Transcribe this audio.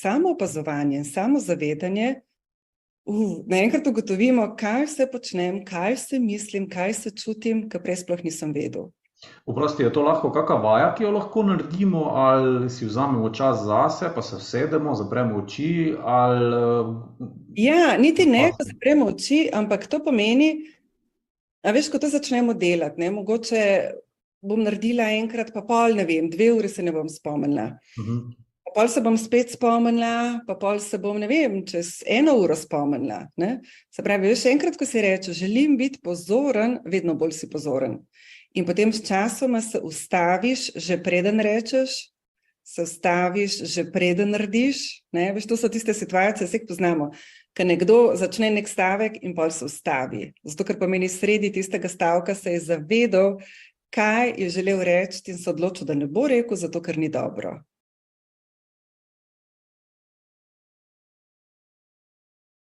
samoopazovanje in samozavedanje, naenkrat ugotovimo, kaj vse počnem, kaj vse mislim, kaj se čutim, kar prej sploh nisem vedel. Oprosti, je to lahko kakšna vaja, ki jo lahko naredimo, ali si vzamemo čas zase, pa se usedemo, zapremo oči, ali... Ja, niti ne, ko zapremo oči, ampak to pomeni, a veš, ko to začnemo delati, ne, mogoče bom naredila enkrat, pa pol, ne vem, 2 ure se ne bom spomnila. Pa pol se bom spet spomnila, pa pol se bom, ne vem, čez 1 uro spomnila, ne. Se pravi, veš, enkrat, ko si rečeš, želim biti pozoren, vedno bolj si pozoren. In potem s časoma se ustaviš, že preden rečeš, se ustaviš, že preden narediš, ne, veš, to so tiste situacije, vseh poznamo, ko nekdo začne nek stavek in pol se ustavi. Zato, ker pomeni sredi tistega stavka se je zavedal, kaj je želel reči in se odločil, da ne bo rekel, zato ker ni dobro.